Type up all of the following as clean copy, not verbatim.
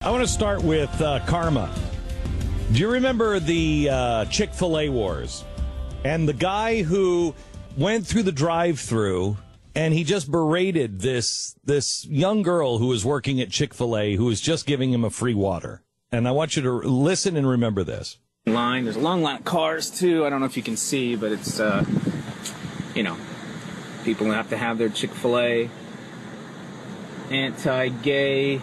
I want to start with karma. Do you remember the Chick-fil-A wars? And the guy who went through the drive-thru and he just berated this young girl who was working at Chick-fil-A who was just giving him a free water. And I want you to listen and remember this. There's a long line of cars, too. I don't know if you can see, but it's, people have to have their Chick-fil-A anti-gay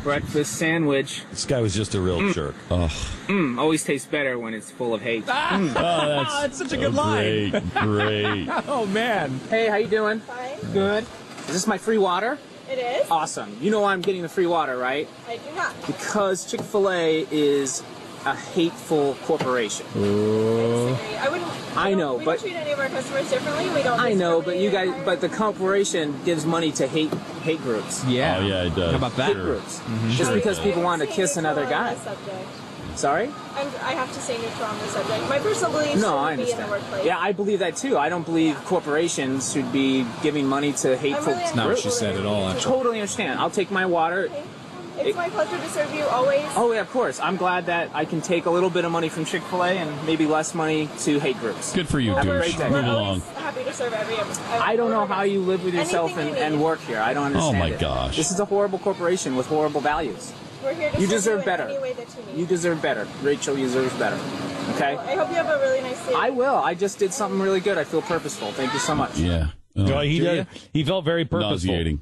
breakfast sandwich. This guy was just a real jerk. Always tastes better when it's full of hate. That's such a good line. Great. Oh, man. Hey, how you doing? Fine. Good. Is this my free water? It is? Awesome. You know why I'm getting the free water, right? I do not. Because Chick-fil-A is a hateful corporation. I wouldn't. I know, we but don't treat any of our customers differently. We don't. I know, but you guys, but the corporation gives money to hate groups. Yeah. Oh, yeah, it does. How about that? Hate groups. Just because people want to kiss another guy. Sorry? I have to stay neutral on the subject. My personal beliefs I should be in the understand. workplace. Yeah, I believe that too. I don't believe corporations should be giving money to hateful Really not what she groups. said at all, actually. Totally understand. I'll take my water. Okay. It's my pleasure to serve you always. Oh, yeah, of course. I'm glad that I can take a little bit of money from Chick-fil-A and maybe less money to hate groups. Good for you, We're douche. We're Move always along. happy to serve every. I don't know how you live with yourself Anything you and need. work here. I don't understand my it. gosh. This is a horrible corporation with horrible values. We're here to You serve deserve in better. any way that you need. You deserve better. Rachel deserves better. Okay? I hope you have a really nice day. I will. I just did something really good. I feel purposeful. Thank you so much. Yeah. Well, he felt very purposeful. Nauseating.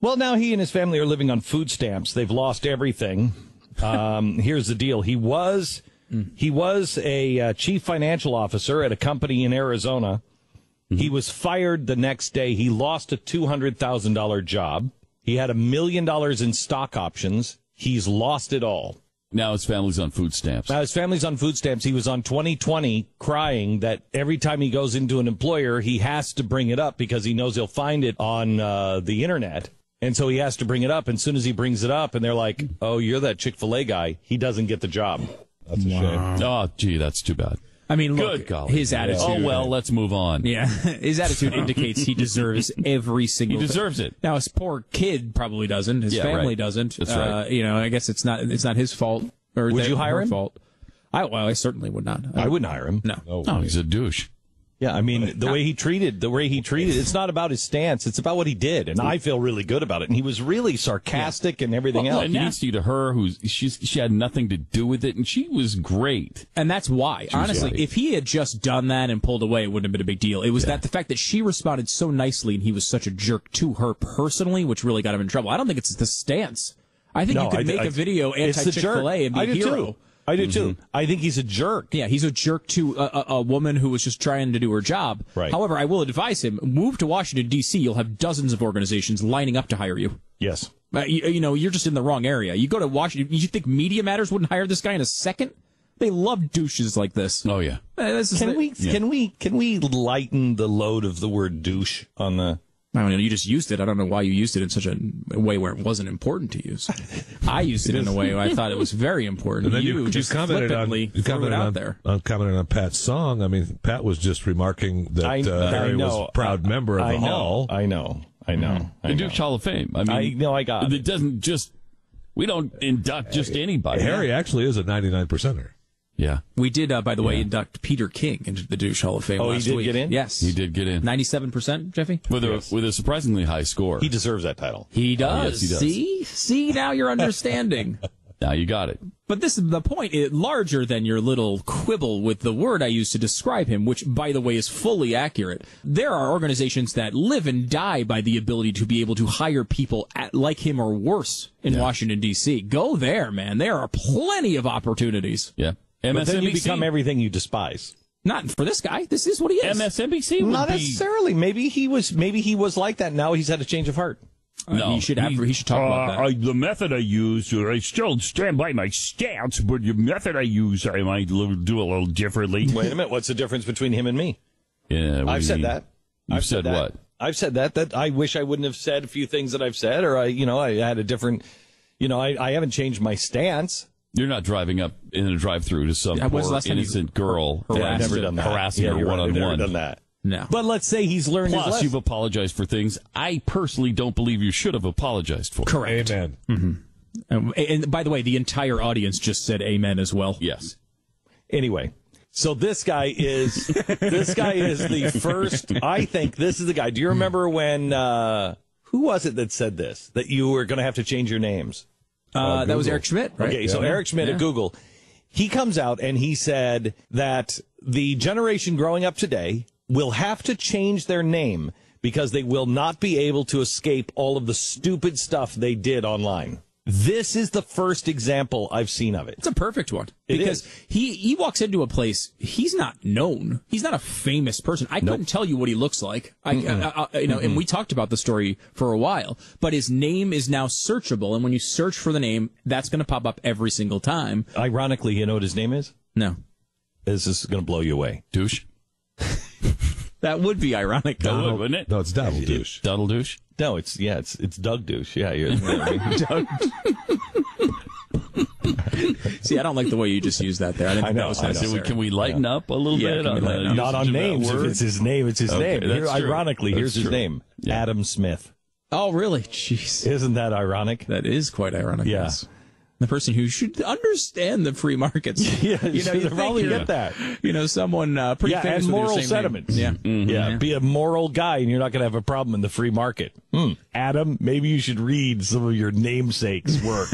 Well, now he and his family are living on food stamps. They've lost everything. Here's the deal. He was a chief financial officer at a company in Arizona. Mm-hmm. He was fired the next day. He lost a $200,000 job. He had $1 million in stock options. He's lost it all. Now his family's on food stamps. Now his family's on food stamps. He was on 2020 crying that every time he goes into an employer, he has to bring it up because he knows he'll find it on the internet. And so he has to bring it up. And as soon as he brings it up and they're like, oh, you're that Chick-fil-A guy, he doesn't get the job. That's a shame. Oh, gee, that's too bad. I mean, look, Good golly. his attitude. Oh, well, let's move on. Yeah, his attitude indicates he deserves every single He deserves it. Now, his poor kid probably doesn't. His family right. doesn't. That's right. I guess it's not his fault. Or Would you hire her him? Fault. I certainly would not. I wouldn't hire him. No. Oh, he's a douche. Yeah, I mean, the way he treated, it's not about his stance. It's about what he did. And I feel really good about it. And he was really sarcastic and everything else. And nasty to her, she had nothing to do with it, and she was great. And that's why. Honestly, if he had just done that and pulled away, it wouldn't have been a big deal. It was that the fact that she responded so nicely and he was such a jerk to her personally, which really got him in trouble. I don't think it's the stance. I think you could make a video anti-Chick-fil-A and be a hero. Too. I do too. I think he's a jerk. Yeah, he's a jerk to a woman who was just trying to do her job. Right. However, I will advise him, move to Washington, D.C. You'll have dozens of organizations lining up to hire you. Yes. You're just in the wrong area. You go to Washington, you think Media Matters wouldn't hire this guy in a second? They love douches like this. Oh, yeah. Can we lighten the load of the word douche on the... I mean, you just used it. I don't know why you used it in such a way where it wasn't important to use. I used it in a way where I thought it was very important. And then you just commented flippantly threw it out there. Commented on Pat's song. I mean, Pat was just remarking that Harry was a proud member of the Hall. I know. The Douche Hall of Fame. I mean, I got it. It doesn't just... We don't induct just anybody. Harry actually is a 99%er. Yeah. We did, by the way, induct Peter King into the Douche Hall of Fame last week. Oh, he did get in? Yes. He did get in. 97%, Jeffy? With a surprisingly high score. He deserves that title. He does. Yes, he does. See, now you're understanding. Now you got it. But this is the point, larger than your little quibble with the word I used to describe him, which, by the way, is fully accurate. There are organizations that live and die by the ability to be able to hire people like him or worse in Washington, D.C. Go there, man. There are plenty of opportunities. Yeah. But then you become everything you despise. Not for this guy. This is what he is. MSNBC would Not necessarily. Maybe he was like that. Now he's had a change of heart. No, he should talk about that. The method I use, I still stand by my stance, but the method I use, I might do a little differently. Wait a minute. What's the difference between him and me? Yeah, I've said that. You've said what? I've said that I wish I wouldn't have said a few things that I've said, or I had a different, I haven't changed my stance. You're not driving up in a drive-through to some poor innocent girl I've never done that. harassing her one-on-one. Never done that. No. But let's say he's learned his Plus, lesson. you've apologized for things I personally don't believe you should have apologized for. Correct. Amen. Mm-hmm. And by the way, the entire audience just said amen as well. Yes. Anyway, so this guy is the first. I think this is the guy. Do you remember when? Who was it that said this? That you were going to have to change your names? That was Eric Schmidt, right? Okay, so Eric Schmidt at Google, he comes out and he said that the generation growing up today will have to change their name because they will not be able to escape all of the stupid stuff they did online. This is the first example I've seen of it. It's a perfect one. Because he walks into a place, he's not known. He's not a famous person. I couldn't tell you what he looks like. And we talked about the story for a while, but his name is now searchable. And when you search for the name, that's going to pop up every single time. Ironically, you know what his name is? No. This is going to blow you away. Douche. That would be ironic. That would, wouldn't it? No, it's Donald Douche. Donald Douche? No, it's Doug Douche. Yeah, you're Doug. See, I don't like the way you just used that there. I didn't think that was necessary. Can we lighten up a little bit? Not on names. If it's his name, it's his name. Here, ironically, here's his name. Yeah. Adam Smith. Oh, really? Jeez. Isn't that ironic? That is quite ironic. Yeah. Yes. The person who should understand the free markets. Yeah, you probably get that. Someone pretty famous and with moral your same sentiments. Name. Yeah. Mm-hmm. Yeah, be a moral guy, and you're not going to have a problem in the free market. Adam, maybe you should read some of your namesake's work.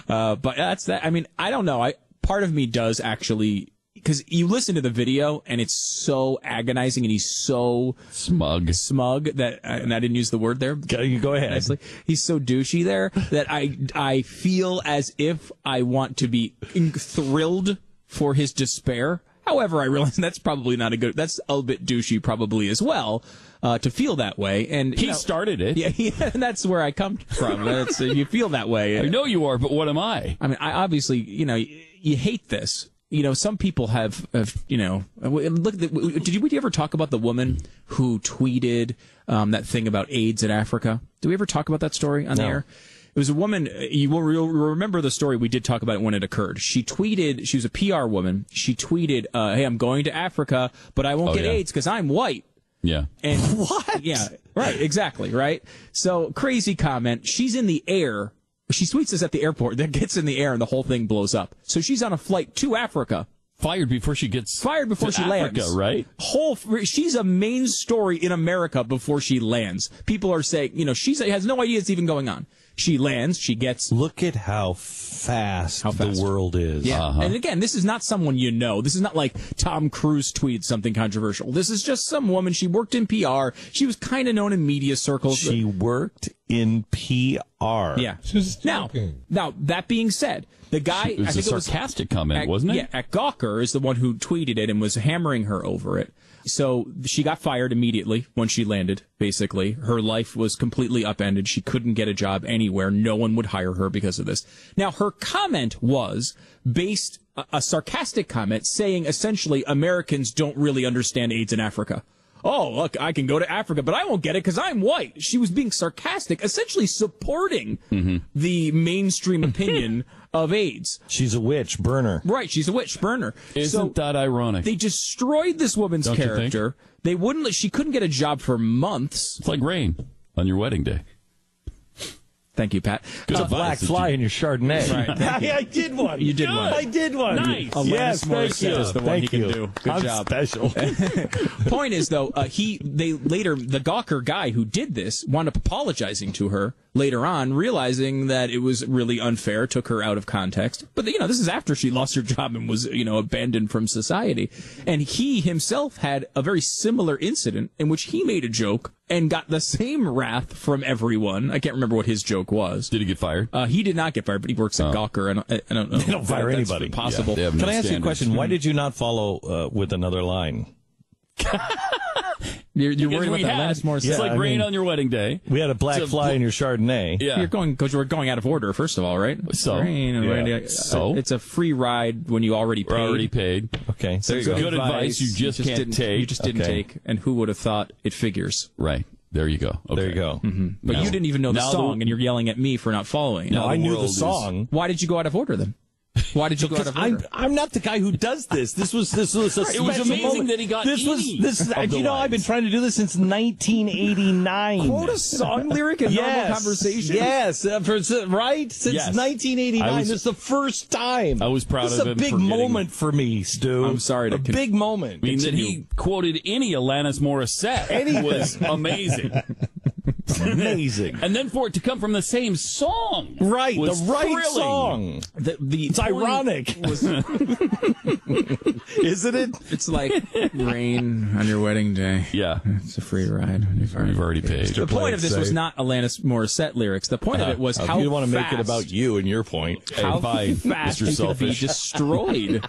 But that's that. I mean, I don't know. Part of me does actually. Because you listen to the video, and it's so agonizing, and he's so smug that, and I didn't use the word there. You go ahead. Nicely. He's so douchey there that I feel as if I want to be thrilled for his despair. However, I realize that's probably not that's a bit douchey probably as well, to feel that way. And he started it. Yeah, and that's where I come from. You feel that way. I know you are, but what am I? I mean, I obviously, you hate this. Some people have look. Did we ever talk about the woman who tweeted that thing about AIDS in Africa? Did we ever talk about that story on the air? It was a woman. You'll remember the story. We did talk about it when it occurred. She tweeted. She was a PR woman. She tweeted, "Hey, I'm going to Africa, but I won't get AIDS because I'm white." Yeah. And what? Yeah. Right. Exactly. Right. So crazy comment. She's in the air. She tweets this at the airport, then gets in the air, and the whole thing blows up. So she's on a flight to Africa. Fired before she lands. Right? She's a main story in America before she lands. People are saying, she has no idea it's even going on. She lands, she gets... Look at how fast the world is. Yeah. And again, this is not someone you know. This is not like Tom Cruise tweeted something controversial. This is just some woman. She worked in PR. She was kind of known in media circles. She worked in PR. Yeah. Now, that being said, the guy... It was a sarcastic comment, wasn't it? Yeah, at Gawker is the one who tweeted it and was hammering her over it. So she got fired immediately when she landed, basically. Her life was completely upended. She couldn't get a job anywhere. No one would hire her because of this. Now, her comment was a sarcastic comment saying essentially Americans don't really understand AIDS in Africa. Oh, look, I can go to Africa, but I won't get it because I'm white. She was being sarcastic, essentially supporting the mainstream opinion of AIDS. She's a witch burner. Right, she's a witch burner. Isn't that ironic? They destroyed this woman's character. They wouldn't. She couldn't get a job for months. It's like rain on your wedding day. Thank you, Pat. It's a black fly in your Chardonnay. Right, I did one. You did one. I did one. Nice. Yes, Morissette is the one he can do. Good job. Special. Point is, though, the Gawker guy who did this wound up apologizing to her later on, realizing that it was really unfair, took her out of context. But, this is after she lost her job and was, abandoned from society. And he himself had a very similar incident in which he made a joke and got the same wrath from everyone. I can't remember what his joke was. Did he get fired? He did not get fired, but he works at Gawker. And I don't know. They don't fire anybody. Possible. Yeah, Can I ask you a question? Why did you not follow with another line? You're worried about that last more. It's like rain on your wedding day. We had a black fly in your Chardonnay. Yeah. Because we're going out of order, first of all, right? So? So? It's a free ride when you already paid. Already paid. Okay. There you go. Good advice you just can't take. You just didn't take. And who would have thought it figures? Right. There you go. Okay. There you go. Mm-hmm. But you didn't even know the song, and you're yelling at me for not following. No, I knew the song. Why did you go out of order then? Why did you go out of order? I'm not the guy who does this. This was a special It was amazing moment. that he got this was any this. of the You know, I've been lines. trying to do this since 1989. Quote a song lyric in normal conversation? Yes, right? Since Yes. 1989. This is the first time. I was proud this of is him a big for getting- moment for me, Stu. I'm sorry to a big moment. I mean, that he quoted any Alanis Morissette was amazing. Amazing. And then for it to come from the same song. Right, the was right thrilling. song. It's ironic. Isn't it? It's like rain on your wedding day. Yeah. It's a free ride. You've already paid. The point of this was not Alanis Morissette lyrics. The point of it was how you want to make it fast- about you and your point. how fine, fast Mr. you could be Selfish. destroyed.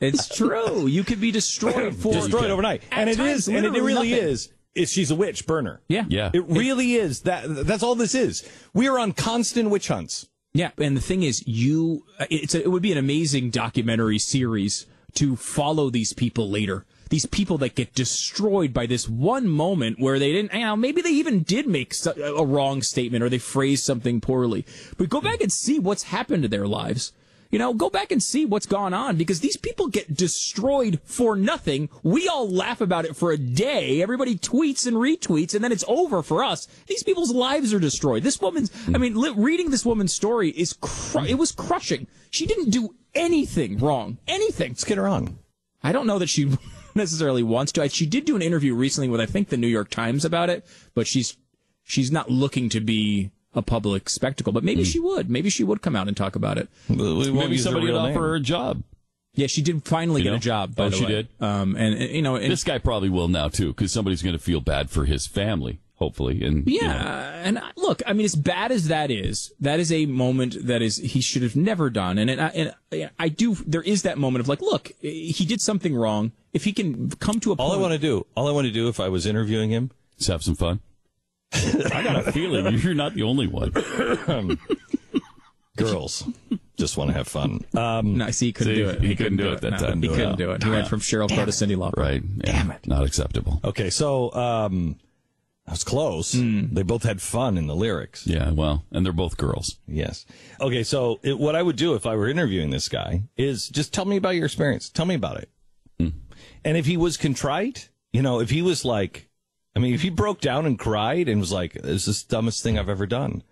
It's true. You could be destroyed for Destroyed overnight. And it times, is, and it literally really nothing. is. She's a witch burner. Yeah. Yeah. It really is. That's all this is. We are on constant witch hunts. Yeah, and the thing is, it would be an amazing documentary series to follow these people later. These people that get destroyed by this one moment where they didn't, maybe they even did make a wrong statement or they phrased something poorly. But go back and see what's happened to their lives. Go back and see what's gone on because these people get destroyed for nothing. We all laugh about it for a day. Everybody tweets and retweets, and then it's over for us. These people's lives are destroyed. This woman's, reading this woman's story it was crushing. She didn't do anything wrong. Anything. Let's get her on. I don't know that she necessarily wants to. She did do an interview recently with, I think, the New York Times about it, but she's not looking to be a public spectacle, but maybe she would. Maybe she would come out and talk about it. Maybe somebody would offer her a job. Yeah, she did finally get a job, by the way. She did? And this guy probably will now, too, because somebody's going to feel bad for his family, hopefully. And and look, as bad as that is a moment that he should have never done. And I do, there is that moment of like, look, he did something wrong. If he can come to a point. All I want to do if I was interviewing him is have some fun. I got a feeling you're not the only one. Girls just want to have fun. No, see, he couldn't do it. He couldn't do it that time. He couldn't do it. He went from Cheryl Crow to Cyndi Lauper. Right. Yeah, damn it. Not acceptable. Okay, so I was close. They both had fun in the lyrics. Yeah, well, and they're both girls. Yes. Okay, so what I would do if I were interviewing this guy is just tell me about your experience. Tell me about it. And if he was contrite, if he was like, if he broke down and cried and was like, this is the dumbest thing I've ever done.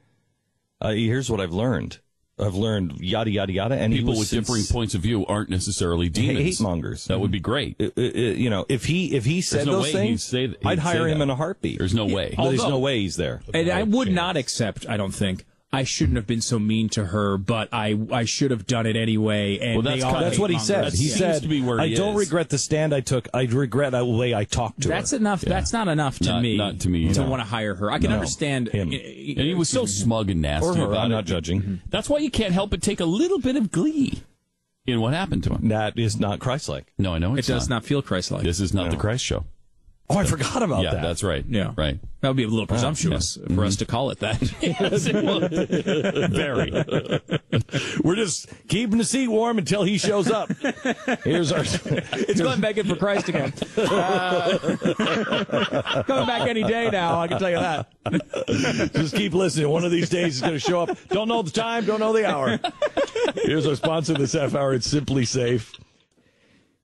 Here's what I've learned. I've learned yada, yada, yada. And people with differing points of view aren't necessarily demons. Hate mongers. That would be great. If he said those things, I'd hire him in a heartbeat. There's no way. There's no way he's there. And I would not accept, I don't think, I shouldn't have been so mean to her, but I should have done it anyway. And that's what he said. He said, I don't regret the stand I took. I regret the way I talked to her. That's enough. Yeah. That's not enough to me. Not to me. To want to hire her. I can understand him. And he was so smug and nasty or her, about I'm it. not judging. Mm-hmm. That's why you can't help but take a little bit of glee in what happened to him. That is not Christ-like. No, I know it does not feel Christ-like. This is not the Christ show. Oh, I forgot about that. Yeah, that's right. Yeah. Right. That would be a little presumptuous for us to call it that. Very. We're just keeping the seat warm until he shows up. Here's our... It's going back in for Christ again. Coming back any day now, I can tell you that. Just keep listening. One of these days he's going to show up. Don't know the time, don't know the hour. Here's our sponsor this half hour. It's Simply Safe.